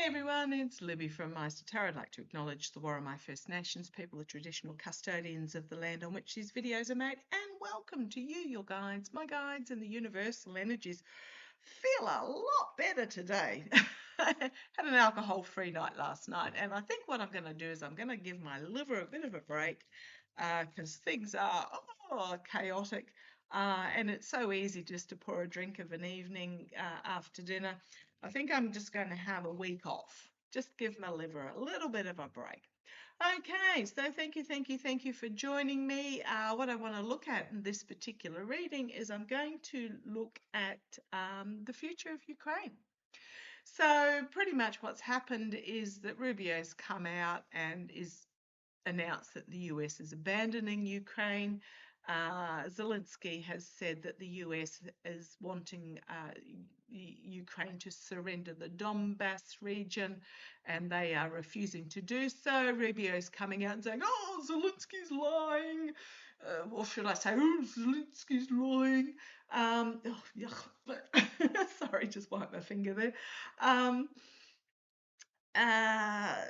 Hey everyone, it's Libby from maighstirtarot. I'd like to acknowledge the Worimi First Nations people, the traditional custodians of the land on which these videos are made, and welcome to you, your guides, my guides, and the universal energies. Feel a lot better today. Had an alcohol-free night last night, and I think what I'm going to do is I'm going to give my liver a bit of a break because things are chaotic. And it's so easy just to pour a drink of an evening after dinner. I think I'm just going to have a week off. Just give my liver a little bit of a break. Okay, so thank you for joining me. What I want to look at in this particular reading is I'm going to look at the future of Ukraine. So pretty much what's happened is that Rubio's come out and is announced that the US is abandoning Ukraine. Zelensky has said that the US is wanting Ukraine to surrender the Donbass region, and they are refusing to do so. Rubio's coming out and saying, "Oh, Zelensky's lying," or should I say, "Oh, Zelensky's lying." Sorry, just wiped my finger there. Uh,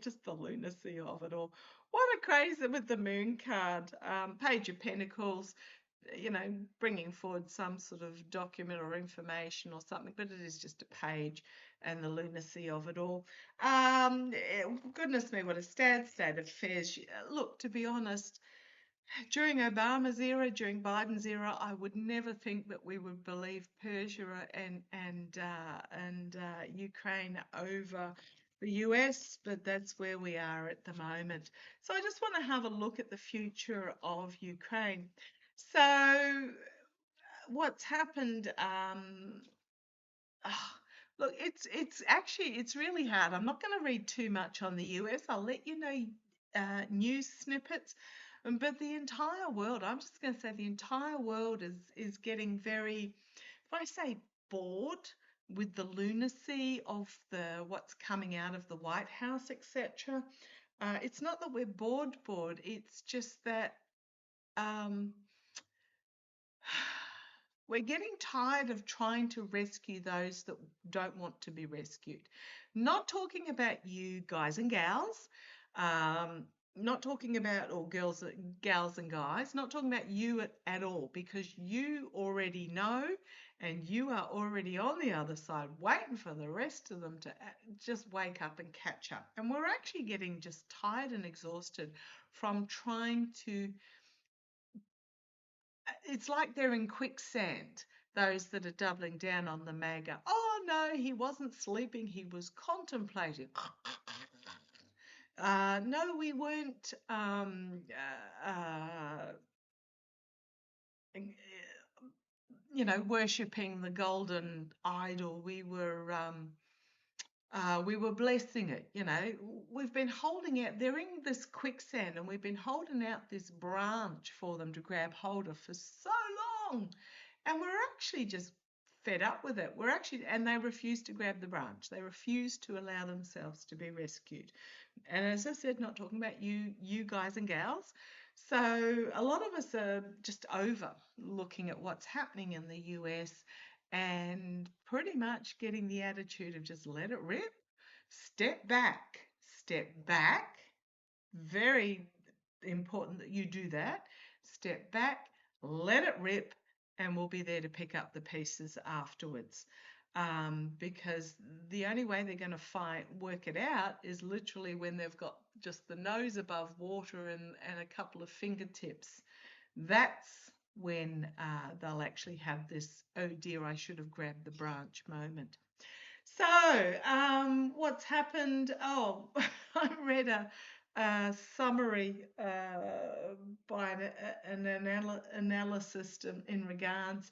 just the lunacy of it all. What a crazy with the moon card, Page of Pentacles, bringing forward some sort of document or information or something, but it is just a page, and the lunacy of it all. Goodness me, what a sad state of affairs. Look, to be honest, during Obama's era, during Biden's era, I would never think that we would believe Persia and Ukraine over the US, but that's where we are at the moment. So I just want to have a look at the future of Ukraine. So what's happened? Look, it's really hard. I'm not going to read too much on the US. I'll let you know news snippets. But the entire world, I'm just going to say the entire world is getting very, if I say bored with the lunacy of what's coming out of the White House, etc. It's not that we're bored, it's just that we're getting tired of trying to rescue those that don't want to be rescued. Not talking about you guys and gals, not talking about, or gals and guys, not talking about you at all, because you already know and you are already on the other side waiting for the rest of them to just wake up and catch up. And we're actually getting just tired and exhausted from trying to, it's like they're in quicksand, those that are doubling down on the MAGA. Oh no, he wasn't sleeping, he was contemplating. No, we weren't worshipping the golden idol. We were blessing it. We've been holding out, they're in this quicksand, and we've been holding out this branch for them to grab hold of for so long, and we're actually just fed up with it. And they refuse to grab the branch. They refuse to allow themselves to be rescued. And as I said, not talking about you guys and gals. So a lot of us are just over looking at what's happening in the US and pretty much getting the attitude of just let it rip, step back, step back. Very important that you do that. Step back, let it rip, and we'll be there to pick up the pieces afterwards. Because the only way they're going to work it out is literally when they've got just the nose above water and a couple of fingertips. That's when they'll actually have this, oh dear, I should have grabbed the branch moment. So what's happened? Oh, I read a summary by an analysis in regards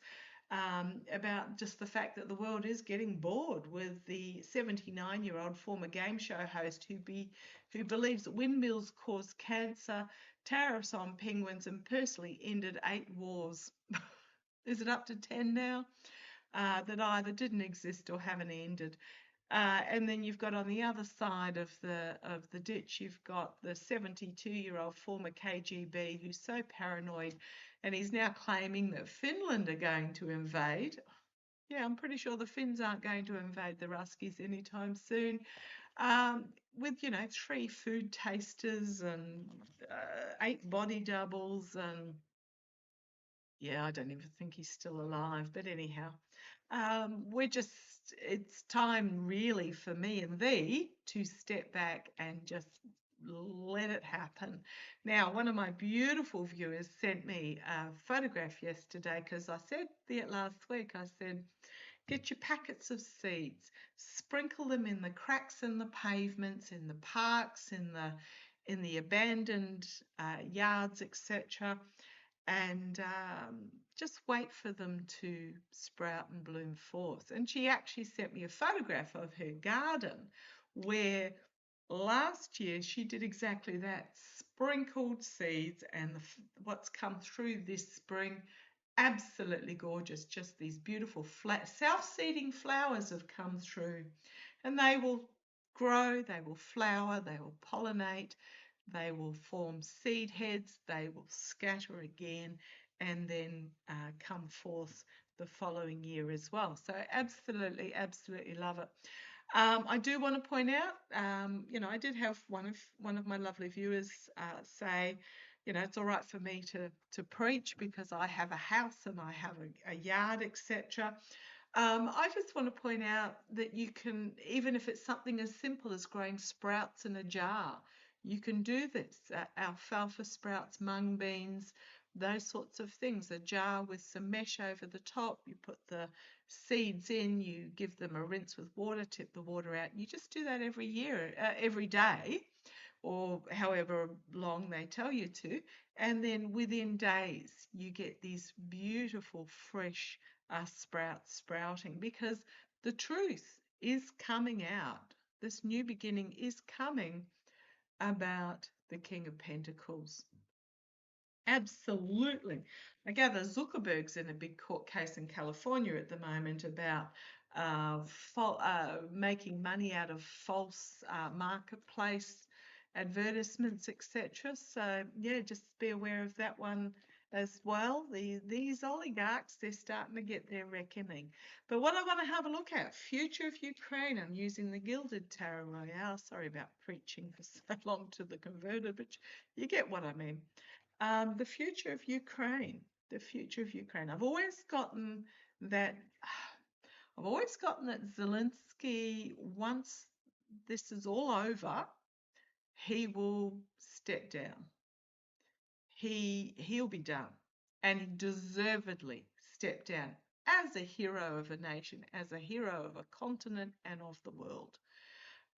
about just the fact that the world is getting bored with the 79-year-old former game show host who believes that windmills cause cancer, tariffs on penguins, and personally ended 8 wars. Is it up to 10 now? That either didn't exist or haven't ended. And then you've got on the other side of the ditch, you've got the 72-year-old former KGB who's so paranoid, and he's now claiming that Finland are going to invade. Yeah, I'm pretty sure the Finns aren't going to invade the Ruskies anytime soon. Um, with, 3 food tasters and 8 body doubles, and yeah, I don't even think he's still alive. But anyhow, it's time really for me and thee to step back and just let it happen. Now, one of my beautiful viewers sent me a photograph yesterday because I said it last week. I said, get your packets of seeds, sprinkle them in the cracks in the pavements, in the parks, in the abandoned yards, etc., and just wait for them to sprout and bloom forth. And she actually sent me a photograph of her garden where last year she did exactly that, sprinkled seeds, and what's come through this spring, absolutely gorgeous. Just these beautiful self-seeding flowers have come through, and they will grow, they will flower, they will pollinate, they will form seed heads, they will scatter again, and then come forth the following year as well. So absolutely, absolutely love it. I do want to point out, I did have one of my lovely viewers say, it's all right for me to preach because I have a house and I have a yard, etc. I just want to point out that you can, even if it's something as simple as growing sprouts in a jar, you can do this. Alfalfa sprouts, mung beans, those sorts of things. A jar with some mesh over the top, you put the seeds in, you give them a rinse with water, tip the water out. You just do that every day, or however long they tell you to, and then within days you get these beautiful fresh sprouts sprouting, because the truth is coming out. This new beginning is coming about the King of Pentacles. Absolutely. I gather Zuckerberg's in a big court case in California at the moment about making money out of false marketplace advertisements, etc. So, yeah, just be aware of that one as well. These oligarchs, they're starting to get their reckoning. But what I want to have a look at, future of Ukraine. I'm using the Gilded Tarot Royale. Sorry about preaching for so long to the converted, but you get what I mean. The future of Ukraine. The future of Ukraine. I've always gotten that. I've always gotten that Zelensky, once this is all over, he will step down. He'll be done, and he deservedly step down as a hero of a nation, as a hero of a continent and of the world.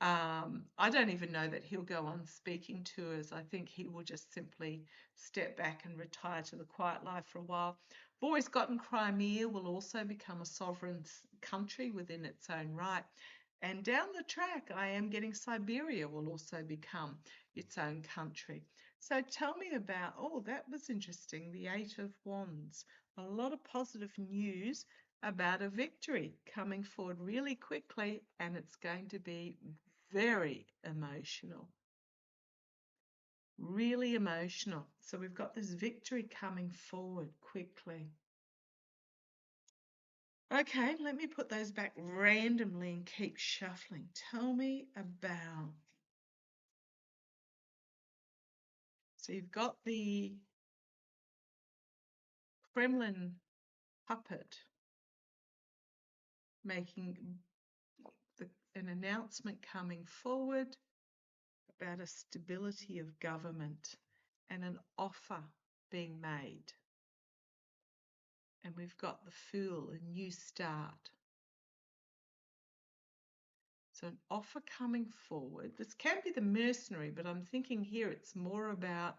I don't even know that he'll go on speaking tours. I think he will just simply step back and retire to the quiet life for a while. I've always gotten Crimea will also become a sovereign country within its own right. And down the track, I am getting Siberia will also become its own country. So tell me about, oh, that was interesting, the Eight of Wands. A lot of positive news about a victory coming forward really quickly, and it's going to be very emotional. Really emotional. So we've got this victory coming forward quickly. Okay, let me put those back randomly and keep shuffling. Tell me about. So you've got the Kremlin puppet making an announcement coming forward about a stability of government and an offer being made. And we've got the Fool, a new start. So an offer coming forward. This can be the mercenary, but I'm thinking here it's more about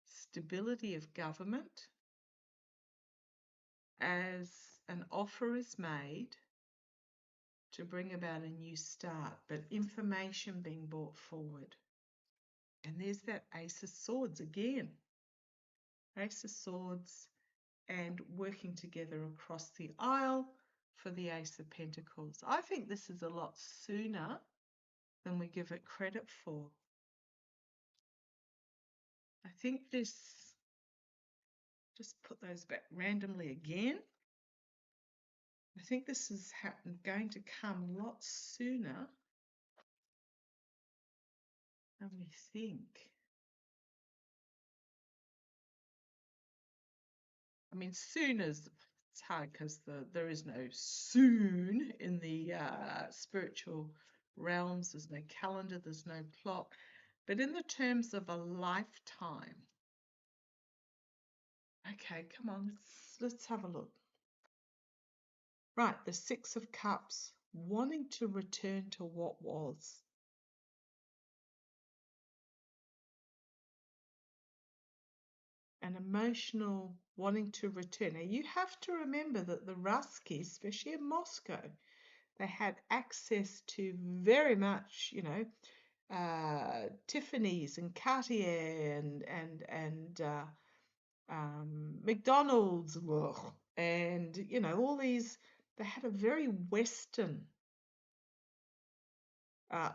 stability of government as an offer is made to bring about a new start, but information being brought forward. And there's that Ace of Swords again. Ace of Swords and working together across the aisle for the Ace of Pentacles. I think this is a lot sooner than we give it credit for. I think this, just put those back randomly again. I think this is going to come a lot sooner than we think. I mean, soon is it's hard because there is no soon in the spiritual realms. There's no calendar. There's no clock. But in the terms of a lifetime, okay, come on, let's have a look. Right, the Six of Cups, wanting to return to what was. An emotional wanting to return. Now, you have to remember that the Ruskies, especially in Moscow, they had access to very much, Tiffany's and Cartier and McDonald's, and all these. They had a very Western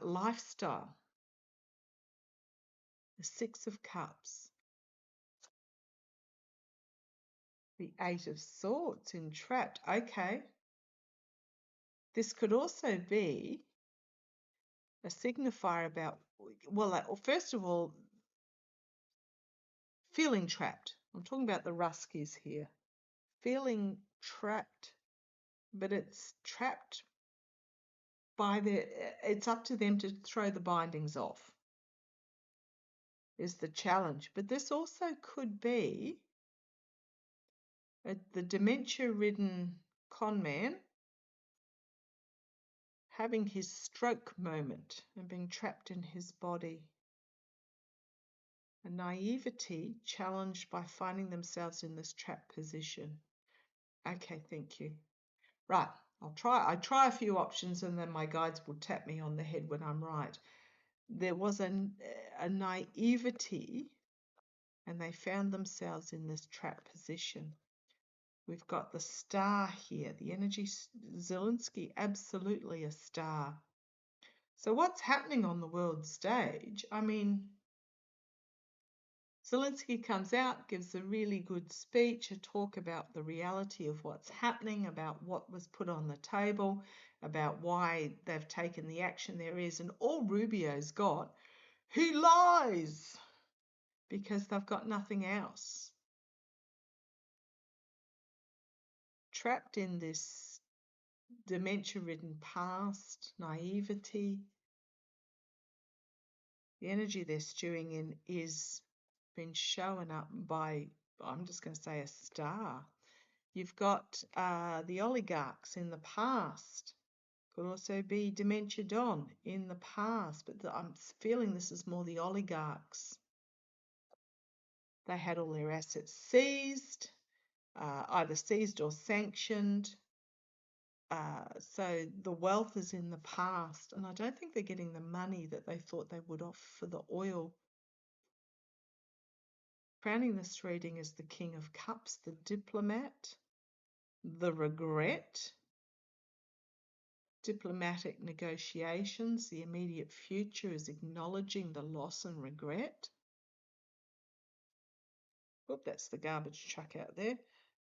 lifestyle. The Six of Cups, the Eight of Swords, entrapped. Okay, this could also be a signifier about, well, first of all, feeling trapped. I'm talking about the Ruskies here. Feeling trapped, but it's trapped by it's up to them to throw the bindings off, is the challenge. But this also could be the dementia-ridden con man having his stroke moment and being trapped in his body. A naivety challenged by finding themselves in this trapped position. Okay, thank you. Right, I try a few options and then my guides will tap me on the head when I'm right. There was a naivety and they found themselves in this trapped position. We've got the star here, the energy Zelensky, absolutely a star. So what's happening on the world stage? I mean, Zelensky comes out, gives a really good speech, a talk about the reality of what's happening, about what was put on the table, about why they've taken the action there is, and all Rubio's got, he lies, because they've got nothing else. Trapped in this dementia-ridden past, naivety, the energy they're stewing in is been shown up by, I'm just going to say, a star. You've got the oligarchs in the past. Could also be dementia Don in the past, but I'm feeling this is more the oligarchs. They had all their assets seized, either seized or sanctioned. So the wealth is in the past, and I don't think they're getting the money that they thought they would off for the oil. Crowning this reading is the King of Cups, the diplomat, the regret, diplomatic negotiations. The immediate future is acknowledging the loss and regret. Oop, that's the garbage truck out there.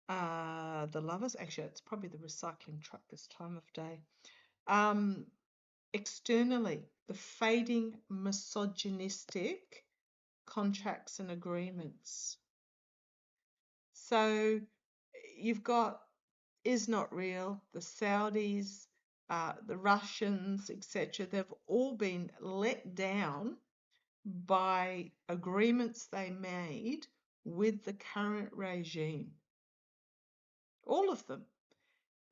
The lovers, actually, it's probably the recycling truck this time of day. Externally, the fading misogynistic contracts and agreements. So you've got is not real, the Saudis, the Russians, etc. They've all been let down by agreements they made with the current regime. All of them.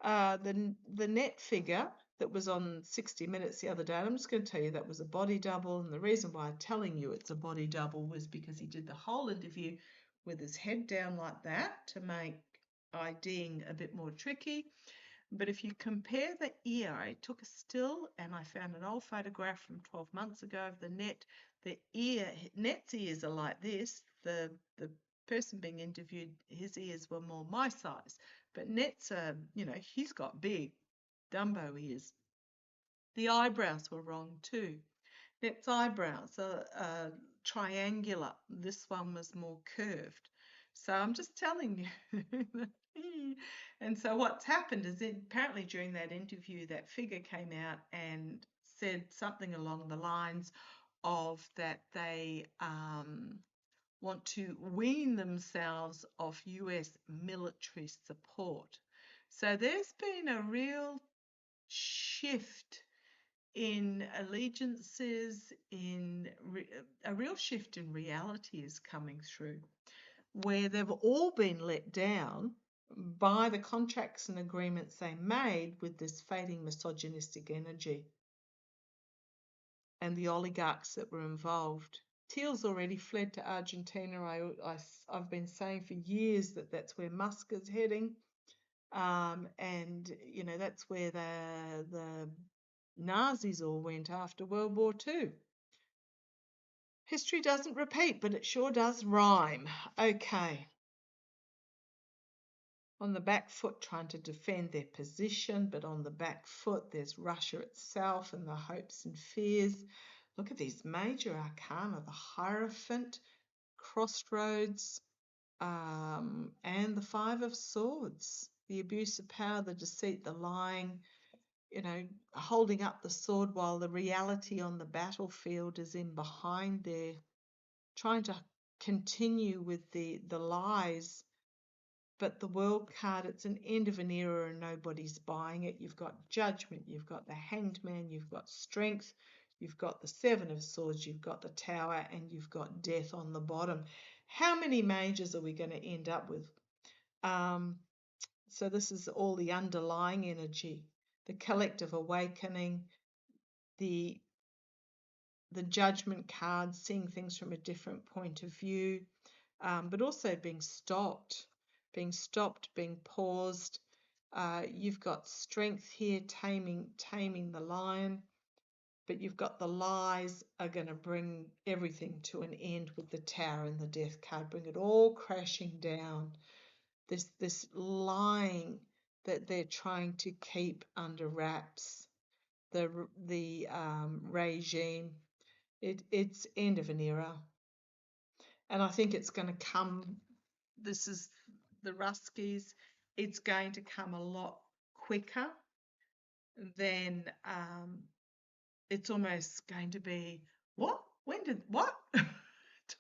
The net figure that was on 60 Minutes the other day, and I'm just going to tell you that was a body double, and the reason why I'm telling you it's a body double was because he did the whole interview with his head down like that to make IDing a bit more tricky. But if you compare the ear, I took a still and I found an old photograph from 12 months ago of the net. The ear, net's ears are like this. The person being interviewed, his ears were more my size. But net's, he's got big Dumbo ears. The eyebrows were wrong too. Net's eyebrows are triangular. This one was more curved. So I'm just telling you And so what's happened is that apparently during that interview, that figure came out and said something along the lines of that they want to wean themselves off US military support. So there's been a real shift in allegiances, a real shift in reality is coming through, where they've all been let down by the contracts and agreements they made with this fading misogynistic energy and the oligarchs that were involved. Teal's already fled to Argentina. I've been saying for years that that's where Musk is heading. And, you know, that's where the Nazis all went after World War II. History doesn't repeat, but it sure does rhyme. Okay. On the back foot, trying to defend their position, but on the back foot, there's Russia itself and the hopes and fears. Look at these major arcana, the Hierophant, Crossroads, and the Five of Swords. The abuse of power, the deceit, the lying, you know, holding up the sword while the reality on the battlefield is in behind there, trying to continue with the lies. But the World card, it's an end of an era and nobody's buying it. You've got Judgment, you've got the Hanged Man, you've got Strength, you've got the Seven of Swords, you've got the Tower, and you've got Death on the bottom. How many majors are we going to end up with? So this is all the underlying energy, the collective awakening, the Judgment card, seeing things from a different point of view, but also being stopped, being paused. You've got Strength here, taming the lion, but you've got the lies are going to bring everything to an end with the Tower and the Death card, bring it all crashing down. This lying that they're trying to keep under wraps, the regime. It's end of an era. And I think it's going to come, this is the Ruskies, it's going to come a lot quicker than it's almost going to be, what? When did, what?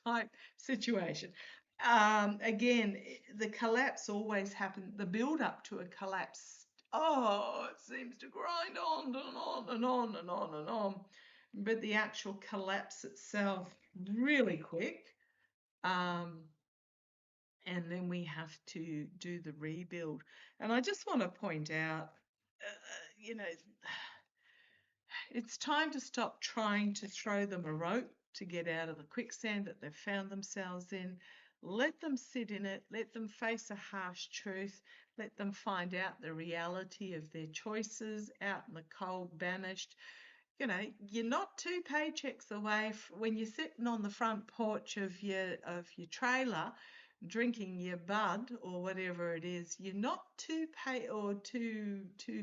type situation. Again, the collapse always happens, the build up to a collapse, it seems to grind on and on and on and on and on. But the actual collapse itself, really quick. And then we have to do the rebuild. And I just want to point out, you know, it's time to stop trying to throw them a rope to get out of the quicksand that they've found themselves in. Let them sit in it. Let them face a harsh truth. Let them find out the reality of their choices out in the cold, banished. You know, you're not two paychecks away when you're sitting on the front porch of your trailer drinking your bud or whatever it is. You're not two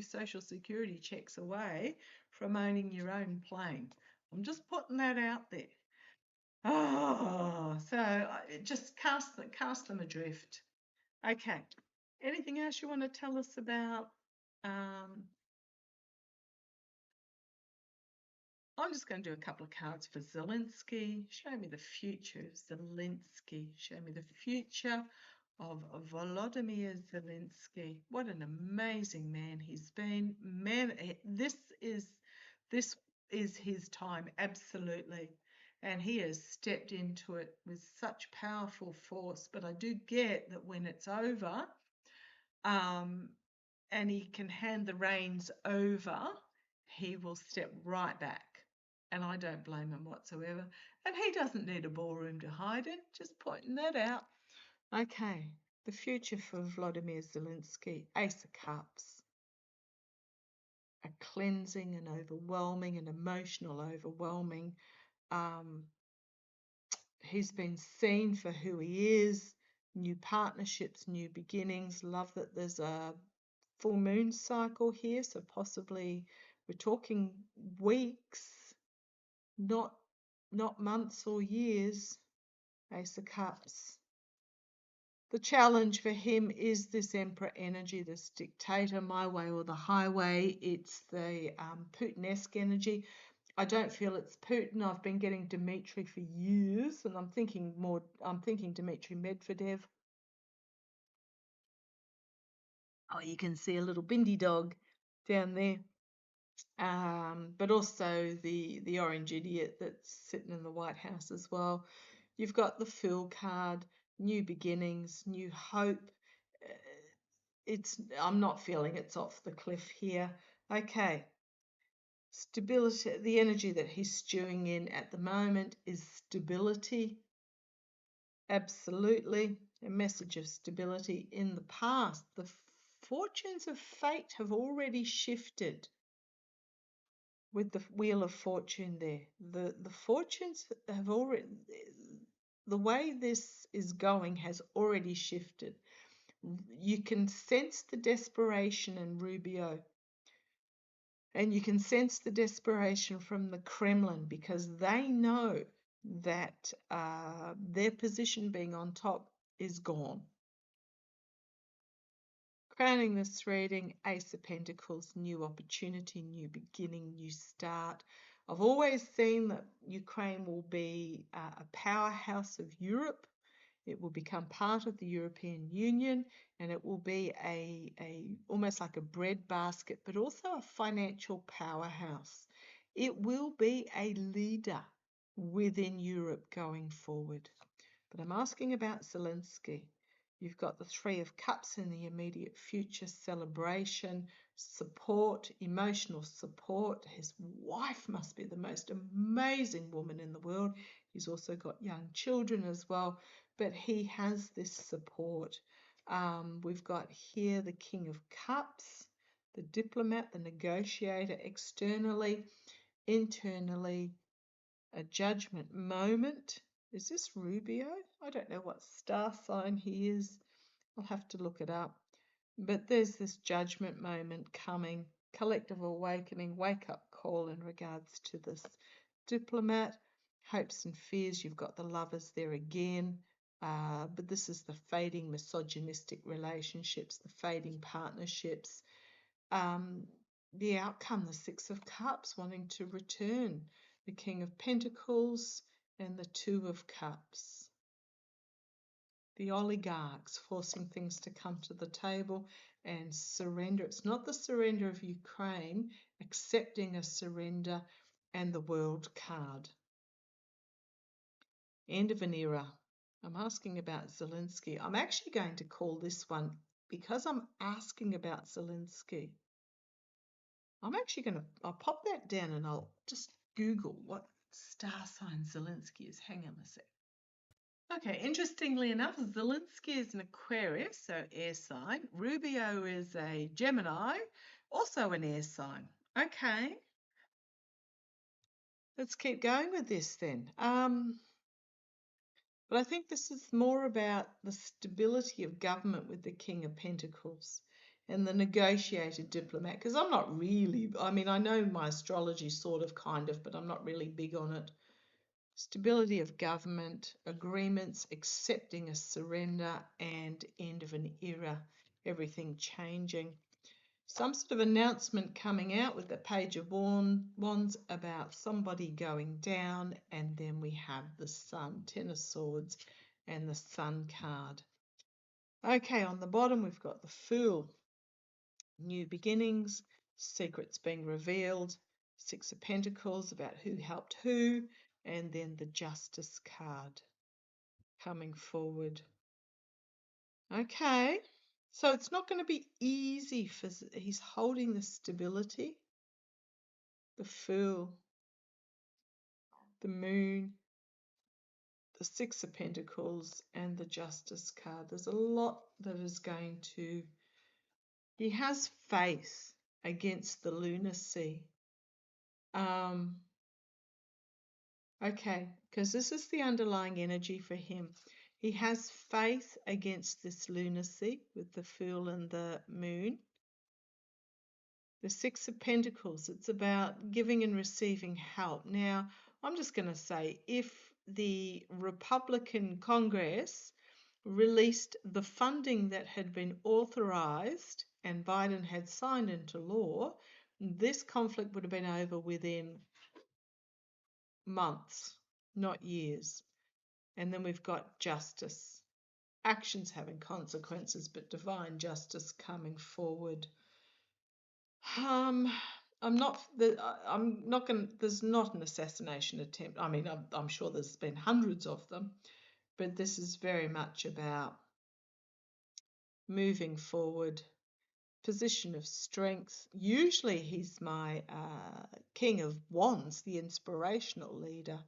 social security checks away from owning your own plane. I'm just putting that out there. So just cast them adrift. Okay. Anything else you want to tell us about? I'm just going to do a couple of cards for Zelensky. Show me the future of Zelensky. Show me the future of Volodymyr Zelensky. What an amazing man he's been. Man, this is his time, absolutely. And he has stepped into it with such powerful force. But I do get that when it's over, and he can hand the reins over, he will step right back. And I don't blame him whatsoever. And he doesn't need a ballroom to hide in, just pointing that out. Okay, the future for Volodymyr Zelensky, Ace of Cups. A cleansing and overwhelming and emotional overwhelming. He's been seen for who he is, new partnerships, new beginnings. Love that there's a full moon cycle here, so possibly we're talking weeks, not months or years. Ace of Cups. The challenge for him is this Emperor energy, this dictator, my way or the highway. It's the Putin-esque energy. I don't feel it's Putin. I've been getting Dmitry for years, and I'm thinking Dmitry Medvedev. Oh, you can see a little bindi dog down there. But also the orange idiot that's sitting in the White House as well. You've got the Fool card, new beginnings, new hope. I'm not feeling it's off the cliff here. Okay. Stability, the energy that he's stewing in at the moment is stability. Absolutely. A message of stability in the past. The fortunes of fate have already shifted with the Wheel of Fortune there. The fortunes have already, the way this is going has already shifted. You can sense the desperation in Rubio. And you can sense the desperation from the Kremlin because they know that their position being on top is gone. Crowning this reading, Ace of Pentacles, new opportunity, new beginning, new start. I've always seen that Ukraine will be a powerhouse of Europe. It will become part of the European Union, and it will be almost like a breadbasket, but also a financial powerhouse. It will be a leader within Europe going forward. But I'm asking about Zelensky. You've got the Three of Cups in the immediate future, celebration, support, emotional support. His wife must be the most amazing woman in the world. He's also got young children as well, but he has this support. We've got here the King of Cups, the diplomat, the negotiator externally, internally, a judgment moment. Is this Rubio? I don't know what star sign he is. I'll have to look it up. But there's this judgment moment coming, collective awakening, wake-up call in regards to this diplomat, hopes and fears. You've got the Lovers there again. But this is the fading misogynistic relationships, the fading partnerships. The outcome, the Six of Cups, wanting to return, the King of Pentacles and the Two of Cups. The oligarchs forcing things to come to the table and surrender. It's not the surrender of Ukraine, accepting a surrender, and the World card. End of an era. I'm asking about Zelensky. I'm actually going to call this one, because I'm asking about Zelensky, I'll pop that down and I'll just Google what star sign Zelensky is. Hang on a sec. Okay, interestingly enough, Zelensky is an Aquarius, so air sign. Rubio is a Gemini, also an air sign. Okay. Let's keep going with this then. But I think this is more about the stability of government with the King of Pentacles and the negotiated diplomat, because I'm not really, I know my astrology sort of, kind of, but I'm not really big on it. Stability of government, agreements, accepting a surrender, and end of an era, everything changing. Some sort of announcement coming out with the Page of Wands about somebody going down, and then we have the Sun, Ten of Swords, and the Sun card. Okay, on the bottom we've got the Fool, new beginnings, secrets being revealed, Six of Pentacles about who helped who, and then the Justice card coming forward. Okay. So it's not going to be easy for, he's holding the stability, the Fool, the Moon, the Six of Pentacles, and the Justice card. There's a lot that is going to, he has faith against the lunacy. Okay, because this is the underlying energy for him. He has faith against this lunacy with the Fool and the Moon. The Six of Pentacles, it's about giving and receiving help. Now, I'm just going to say, if the Republican Congress released the funding that had been authorised and Biden had signed into law, this conflict would have been over within months, not years. And then we've got justice. Actions having consequences, but divine justice coming forward. I'm not going. There's not an assassination attempt. I mean, I'm sure there's been hundreds of them, but this is very much about moving forward, position of strength. Usually, he's my King of Wands, the inspirational leader.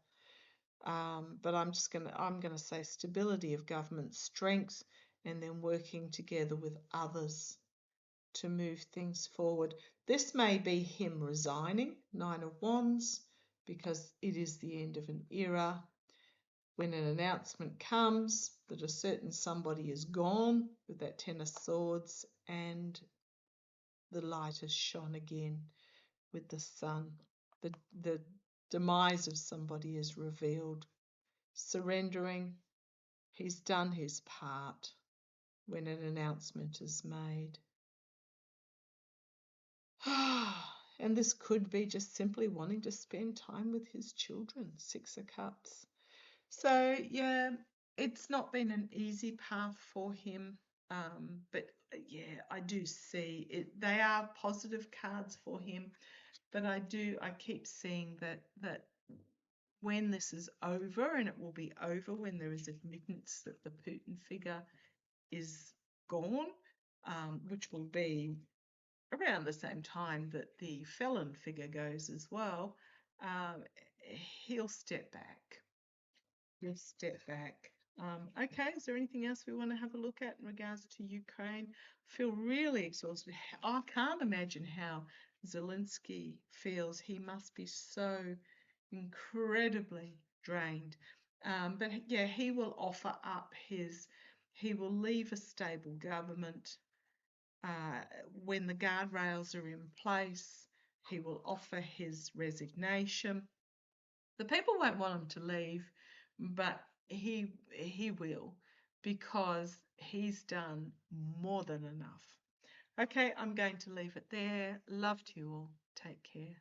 But I'm gonna say stability of government, strength, and then working together with others to move things forward. This may be him resigning, Nine of Wands, because it is the end of an era. When an announcement comes that a certain somebody is gone with that Ten of Swords, and the light is shone again with the sun. The demise of somebody is revealed. Surrendering, he's done his part when an announcement is made. And this could be just simply wanting to spend time with his children, Six of Cups. So, yeah, it's not been an easy path for him. But yeah, I do see it. They are positive cards for him, but I keep seeing that when this is over, and it will be over when there is admittance that the Putin figure is gone, which will be around the same time that the felon figure goes as well, he'll step back. He'll step back. Okay, is there anything else we want to have a look at in regards to Ukraine? I feel really exhausted. I can't imagine how Zelensky feels. He must be so incredibly drained. But yeah, he will offer up he will leave a stable government. When the guardrails are in place, he will offer his resignation. The people won't want him to leave, but he will, because he's done more than enough. Okay, I'm going to leave it there. Love to you all. Take care.